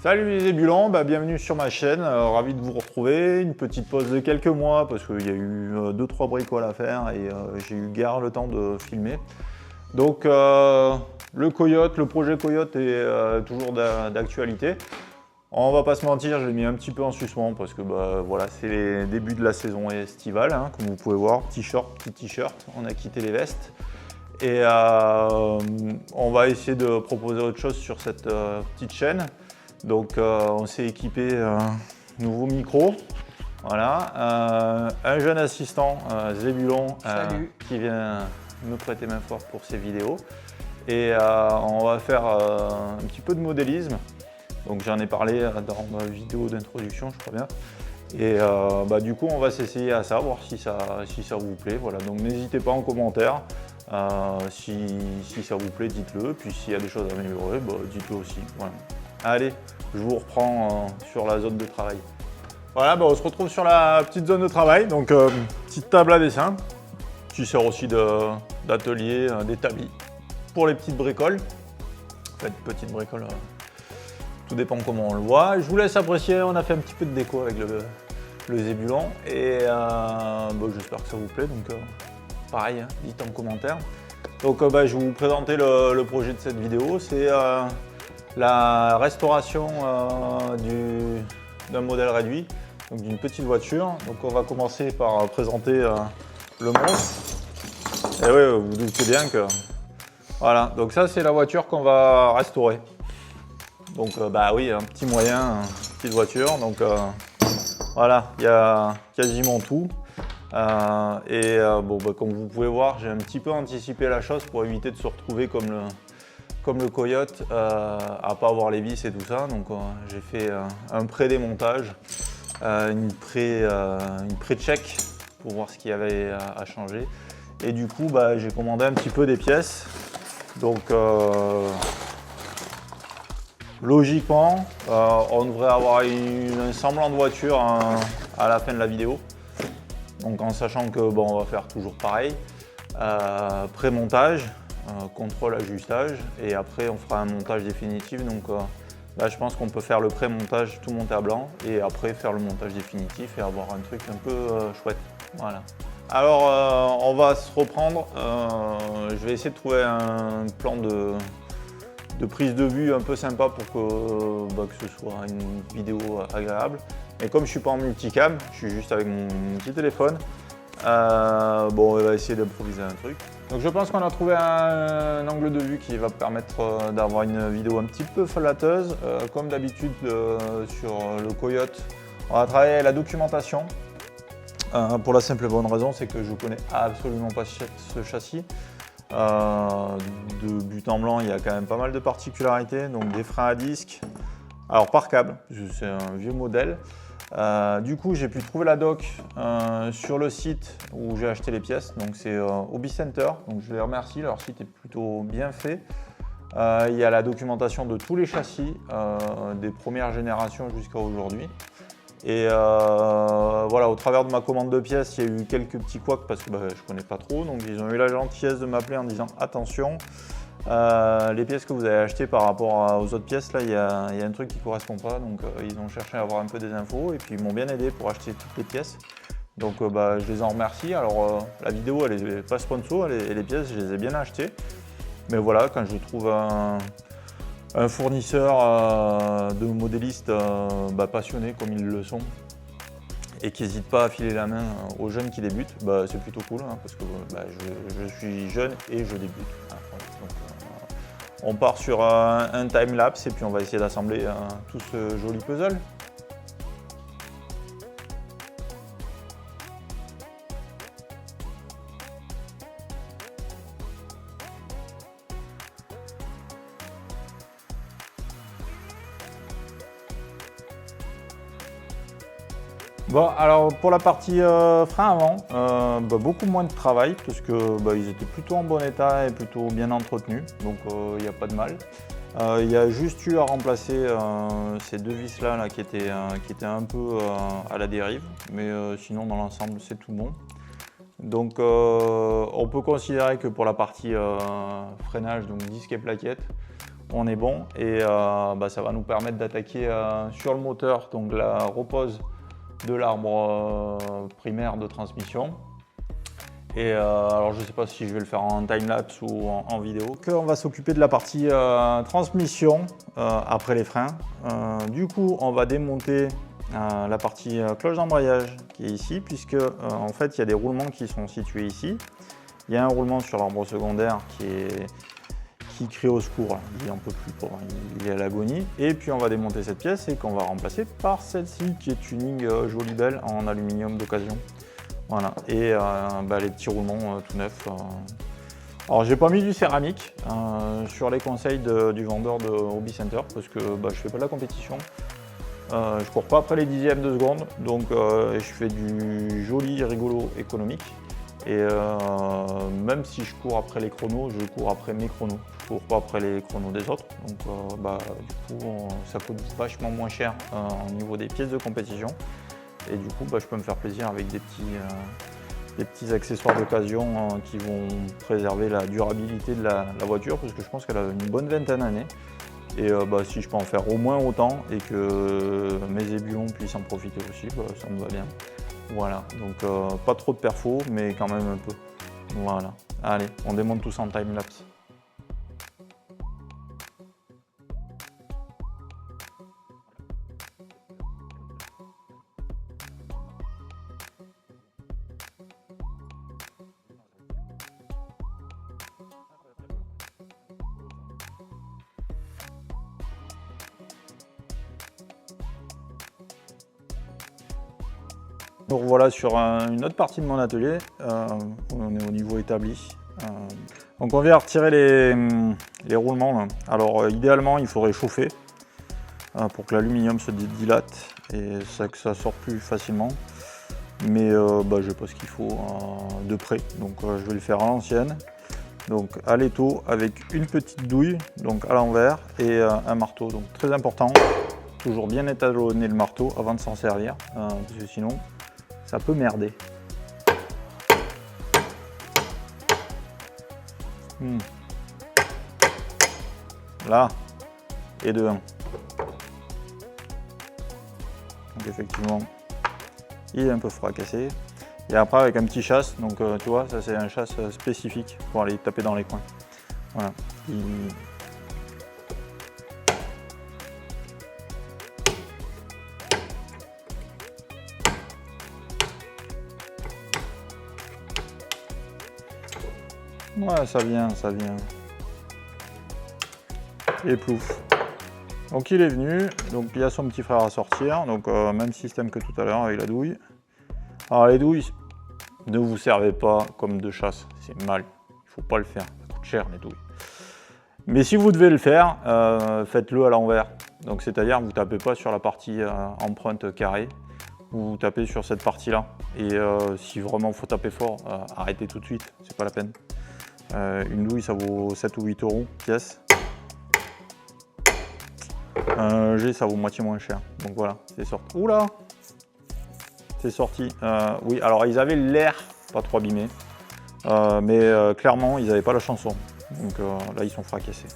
Salut les ébulants, bienvenue sur ma chaîne, ravi de vous retrouver. Une petite pause de quelques mois parce qu'il y a eu 2-3 bricoles à faire et j'ai eu guère le temps de filmer. Donc le projet Coyote est toujours d'actualité. On va pas se mentir, je l'ai mis un petit peu en suspens parce que voilà, c'est les débuts de la saison estivale, hein, comme vous pouvez voir, petit short, petit t-shirt, on a quitté les vestes. Et on va essayer de proposer autre chose sur cette petite chaîne. Donc on s'est équipé nouveau micro, voilà, un jeune assistant, Zébulon, qui vient me prêter main forte pour ses vidéos. Et on va faire un petit peu de modélisme. Donc j'en ai parlé dans ma vidéo d'introduction, je crois bien. Et du coup on va s'essayer à ça, voir si ça vous plaît. Voilà. Donc n'hésitez pas en commentaire. Si ça vous plaît, dites-le. Puis s'il y a des choses à améliorer, dites-le aussi. Voilà. Allez, je vous reprends sur la zone de travail. Voilà, on se retrouve sur la petite zone de travail. Donc petite table à dessin, qui sert aussi d'atelier, d'établi pour les petites bricoles. En fait, petites bricoles, tout dépend comment on le voit. Je vous laisse apprécier. On a fait un petit peu de déco avec le Zébulon et j'espère que ça vous plaît. Donc pareil, hein, dites en commentaire. Donc je vais vous présenter le projet de cette vidéo. C'est la restauration d'un modèle réduit, donc d'une petite voiture. Donc on va commencer par présenter le monstre. Et oui, vous vous doutez bien que... Voilà, donc ça c'est la voiture qu'on va restaurer. Donc oui, un petit moyen, petite voiture. Donc voilà, il y a quasiment tout. Comme vous pouvez voir, j'ai un petit peu anticipé la chose pour éviter de se retrouver comme le Coyote, à pas avoir les vis et tout ça. Donc j'ai fait un pré-démontage, une pré-check pour voir ce qu'il y avait à changer. Et du coup, j'ai commandé un petit peu des pièces. Donc logiquement, on devrait avoir un semblant de voiture à la fin de la vidéo. Donc en sachant que on va faire toujours pareil, pré-montage, contrôle ajustage et après on fera un montage définitif. Donc je pense qu'on peut faire le pré-montage tout monter à blanc et après faire le montage définitif et avoir un truc un peu chouette. Voilà. Alors on va se reprendre, je vais essayer de trouver un plan de prise de vue un peu sympa pour que ce soit une vidéo agréable. Et comme je ne suis pas en multicam, je suis juste avec mon petit téléphone, on va essayer d'improviser un truc. Donc je pense qu'on a trouvé un angle de vue qui va permettre d'avoir une vidéo un petit peu flatteuse. Comme d'habitude sur le Coyote, on va travailler la documentation. Pour la simple et bonne raison, c'est que je ne connais absolument pas ce châssis. De but en blanc, il y a quand même pas mal de particularités. Donc des freins à disque, alors par câble, c'est un vieux modèle. Du coup, j'ai pu trouver la doc sur le site où j'ai acheté les pièces. Donc c'est Hobby Center. Donc je les remercie, leur site est plutôt bien fait. Il y a la documentation de tous les châssis, des premières générations jusqu'à aujourd'hui. Et voilà, au travers de ma commande de pièces, il y a eu quelques petits couacs parce que je ne connais pas trop. Donc ils ont eu la gentillesse de m'appeler en disant attention, les pièces que vous avez achetées par rapport aux autres pièces, là il y a un truc qui ne correspond pas. Donc ils ont cherché à avoir un peu des infos et puis ils m'ont bien aidé pour acheter toutes les pièces. Donc je les en remercie. Alors la vidéo elle n'est pas sponsor et les pièces je les ai bien achetées. Mais voilà, quand je trouve un fournisseur de modélistes passionnés comme ils le sont et qui n'hésitent pas à filer la main aux jeunes qui débutent, c'est plutôt cool hein, parce que je suis jeune et je débute. Hein, voilà. Donc, on part sur un time-lapse et puis on va essayer d'assembler tout ce joli puzzle. Bon, alors pour la partie frein avant, beaucoup moins de travail parce que ils étaient plutôt en bon état et plutôt bien entretenus, donc il n'y a pas de mal. Il y a juste eu à remplacer ces deux vis là qui étaient un peu à la dérive, mais sinon dans l'ensemble c'est tout bon. Donc on peut considérer que pour la partie freinage, donc disque et plaquettes, on est bon. Et ça va nous permettre d'attaquer sur le moteur, donc la repose de l'arbre primaire de transmission. Et alors je ne sais pas si je vais le faire en time-lapse ou en vidéo. Donc, on va s'occuper de la partie transmission après les freins. Du coup, on va démonter la partie cloche d'embrayage qui est ici, puisque en fait il y a des roulements qui sont situés ici. Il y a un roulement sur l'arbre secondaire qui crie au secours, il n'en peut plus, il est à l'agonie. Et puis on va démonter cette pièce et qu'on va remplacer par celle-ci qui est tuning jolie belle en aluminium d'occasion. Voilà, et les petits roulements tout neufs. Alors j'ai pas mis du céramique sur les conseils du vendeur de Hobby Center parce que je fais pas de la compétition. Je cours pas après les dixièmes de seconde, donc je fais du joli, rigolo, économique. Et même si je cours après les chronos, je cours après mes chronos. Je cours pas après les chronos des autres. Donc du coup, ça coûte vachement moins cher au niveau des pièces de compétition. Et du coup, je peux me faire plaisir avec des petits accessoires d'occasion qui vont préserver la durabilité de la voiture, parce que je pense qu'elle a une bonne vingtaine d'années. Et si je peux en faire au moins autant et que mes ébulons puissent en profiter aussi, ça me va bien. Voilà, donc pas trop de perfos, mais quand même un peu. Voilà, allez, on démonte tout ça en time-lapse. Donc voilà, sur une autre partie de mon atelier, on est au niveau établi. Donc on vient retirer les roulements là. Alors idéalement il faudrait chauffer pour que l'aluminium se dilate et que ça sorte plus facilement. Mais je n'ai pas ce qu'il faut de près, donc je vais le faire à l'ancienne. Donc à l'étau avec une petite douille, donc à l'envers, et un marteau. Donc très important, toujours bien étalonner le marteau avant de s'en servir, parce que sinon ça peut merder. Là, et de 1. Donc effectivement, il est un peu fracassé. Et après avec un petit chasse, donc tu vois, ça c'est un chasse spécifique pour aller taper dans les coins. Voilà. Ouais, ça vient. Et plouf. Donc il est venu, donc il y a son petit frère à sortir, donc même système que tout à l'heure avec la douille. Alors les douilles, ne vous servez pas comme de chasse, c'est mal, il faut pas le faire, ça coûte cher les douilles. Mais si vous devez le faire, faites-le à l'envers. Donc c'est-à-dire vous tapez pas sur la partie empreinte carrée, vous tapez sur cette partie-là. Et si vraiment il faut taper fort, arrêtez tout de suite, c'est pas la peine. Une douille ça vaut 7 ou 8 € pièce. Un G ça vaut moitié moins cher. Donc voilà, c'est sorti. Oula! C'est sorti. Oui, alors ils avaient l'air pas trop abîmés. Mais clairement ils n'avaient pas la chanson. Donc là ils sont fracassés.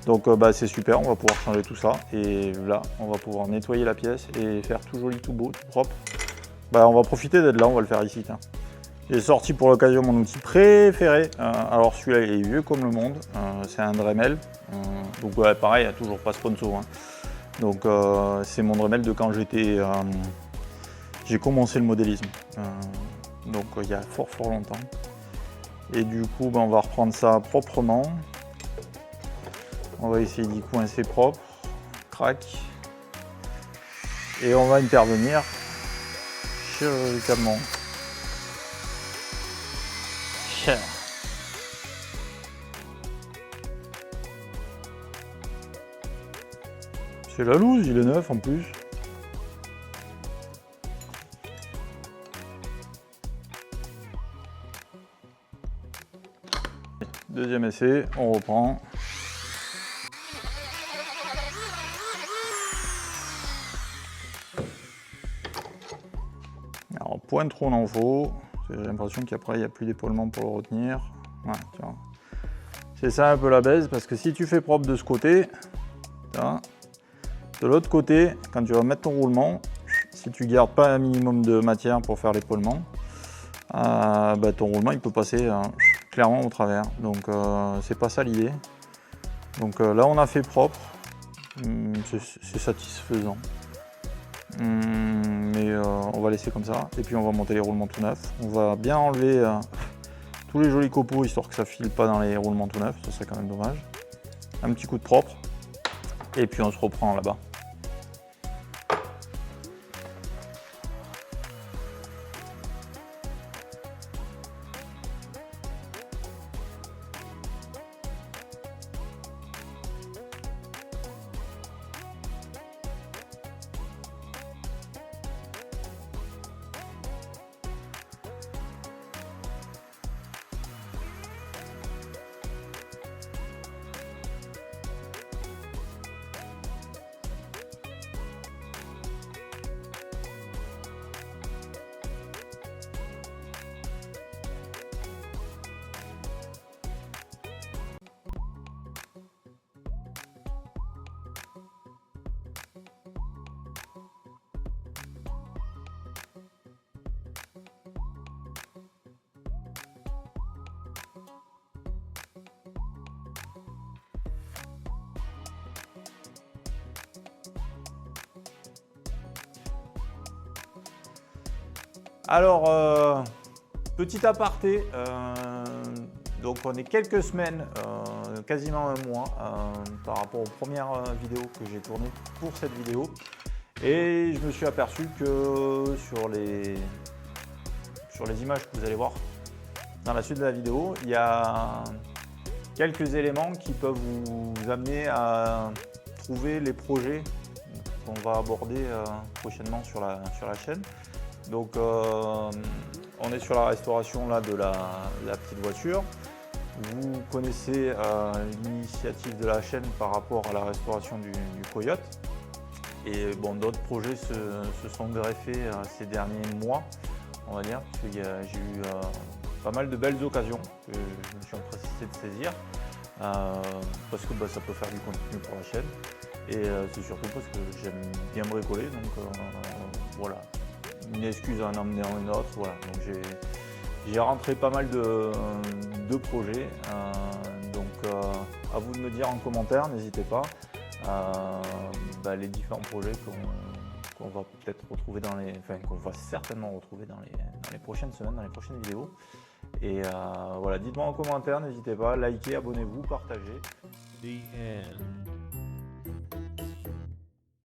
Donc c'est super, on va pouvoir changer tout ça. Et là, on va pouvoir nettoyer la pièce et faire tout joli, tout beau, tout propre. On va profiter d'être là, on va le faire ici. J'ai sorti pour l'occasion mon outil préféré. Alors celui-là il est vieux comme le monde, c'est un Dremel. Donc pareil, il n'y a toujours pas sponsor. Hein. Donc c'est mon Dremel de quand j'ai commencé le modélisme. Donc il y a fort longtemps. Et du coup on va reprendre ça proprement. On va essayer d'y coincer propre. Crac. Et on va intervenir chirurgicalement. C'est la loose, il est neuf en plus. Deuxième essai, on reprend. Alors point trop on en faut. J'ai l'impression qu'après il n'y a plus d'épaulement pour le retenir. Ouais, tu vois. C'est ça un peu la baise, parce que si tu fais propre de ce côté, hein, de l'autre côté, quand tu vas mettre ton roulement, si tu gardes pas un minimum de matière pour faire l'épaulement, bah, ton roulement il peut passer clairement au travers. Donc c'est pas ça l'idée. Donc là on a fait propre, c'est satisfaisant. Mais on va laisser comme ça, et puis on va monter les roulements tout neufs. On va bien enlever tous les jolis copeaux, histoire que ça file pas dans les roulements tout neufs, ça serait quand même dommage. Un petit coup de propre, et puis on se reprend là-bas. Alors, petit aparté, donc on est quelques semaines, quasiment un mois, par rapport aux premières vidéos que j'ai tournées pour cette vidéo. Et je me suis aperçu que sur les images que vous allez voir dans la suite de la vidéo, il y a quelques éléments qui peuvent vous amener à trouver les projets qu'on va aborder prochainement sur la chaîne. Donc on est sur la restauration là, de la petite voiture. Vous connaissez l'initiative de la chaîne par rapport à la restauration du Coyote. Et bon, d'autres projets se sont greffés ces derniers mois, on va dire, parce que j'ai eu pas mal de belles occasions que je me suis empressé de saisir, parce que ça peut faire du contenu pour la chaîne. Et c'est surtout parce que j'aime bien bricoler, donc voilà. Une excuse à en emmener en une autre, voilà. Donc j'ai rentré pas mal de projets, donc à vous de me dire en commentaire, n'hésitez pas, les différents projets qu'on va peut-être retrouver qu'on va certainement retrouver dans les prochaines semaines, dans les prochaines vidéos. Et voilà, dites-moi en commentaire, n'hésitez pas, likez, abonnez-vous, partagez. The end.